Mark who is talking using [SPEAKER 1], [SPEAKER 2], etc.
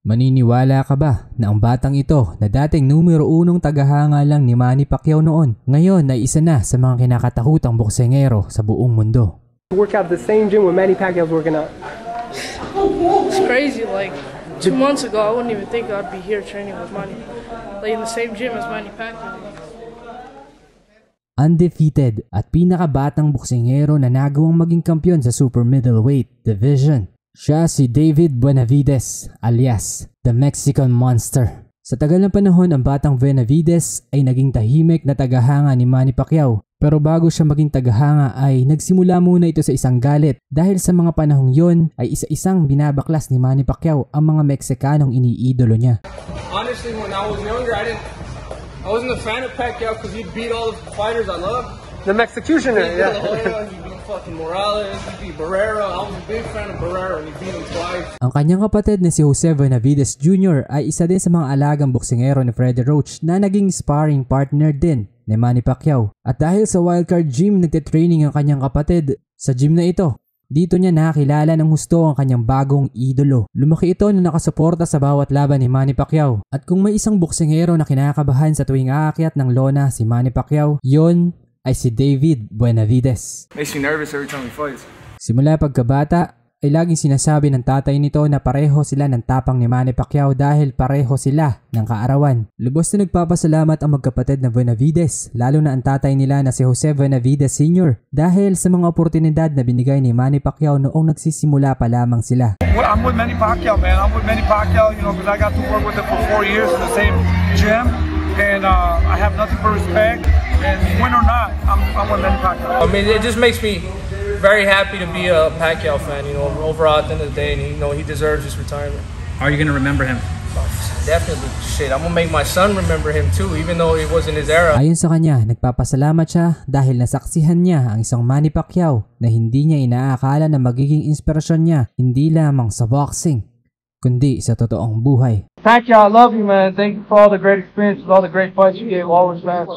[SPEAKER 1] Maniniwala ka ba na ang batang ito na dating numero 1 tagahanga lang ni Manny Pacquiao noon, ngayon ay isa na sa mga kinakatahutang boksingero sa buong mundo?
[SPEAKER 2] Work out the same gym where Manny Pacquiao's working out.
[SPEAKER 3] It's crazy. Like 2 months ago, I wouldn't even think I'd be here training with Manny, like in the same gym as Manny Pacquiao.
[SPEAKER 1] Undefeated at pinakabatang boksingero na nagawang maging kampiyon sa super middleweight division. Siya si David Benavidez alias The Mexican Monster. Sa tagal ng panahon, ang batang Benavidez ay naging tahimik na tagahanga ni Manny Pacquiao. Pero bago siya maging tagahanga ay nagsimula muna ito sa isang galit dahil sa mga panahong yon ay isa-isang binabaklas ni Manny Pacquiao ang mga Meksikanong iniidolo niya.
[SPEAKER 4] Honestly, when I was younger, I wasn't a fan of Pacquiao because he beat all the fighters I love.
[SPEAKER 2] The Mexicutioner, yeah.
[SPEAKER 4] He beat fucking Morales, he beat Barrera. I was a big fan of Barrera and he beat him twice.
[SPEAKER 1] Ang kanyang kapatid na si Jose Benavidez Jr. ay isa din sa mga alagang boksingero ni Freddie Roach na naging sparring partner din ni Manny Pacquiao. At dahil sa Wildcard Gym nagte-training ang kanyang kapatid sa gym na ito, dito niya nakilala ng husto ang kanyang bagong idolo. Lumaki ito na nakasuporta sa bawat laban ni Manny Pacquiao. At kung may isang boksingero na kinakabahan sa tuwing aakyat ng lona si Manny Pacquiao, yon ay si David Benavidez.
[SPEAKER 4] Makes me nervous every time he fights.
[SPEAKER 1] Simula pagkabata ay laging sinasabi ng tatay nito na pareho sila ng tapang ni Manny Pacquiao dahil pareho sila ng kaarawan. Lubos na nagpapasalamat ang magkapatid na Benavidez, lalo na ang tatay nila na si Jose Benavidez Sr. dahil sa mga oportunidad na binigay ni Manny Pacquiao noong nagsisimula pa lamang sila.
[SPEAKER 5] Well, I'm with Manny Pacquiao, man. I'm with Manny Pacquiao, because I got to work with him for 4 years in the same gym, and I have nothing but respect. And win or not, I'm with Manny Pacquiao.
[SPEAKER 4] I mean, it just makes me very happy to be a Pacquiao fan. Overall at the end of the day, and he deserves his retirement.
[SPEAKER 6] Are you gonna remember him?
[SPEAKER 4] Definitely. Shit, I'm gonna make my son remember him too, even though it wasn't his era.
[SPEAKER 1] Ayon sa kanya, nagpapasalamat siya dahil nasaksihan niya ang isang Manny Pacquiao na hindi niya inaakala na magiging inspirasyon niya hindi lamang sa boxing, kundi sa totoong buhay.
[SPEAKER 5] Pacquiao, I love you, man. Thank you for all the great experiences, all the great fights you gave all his fans.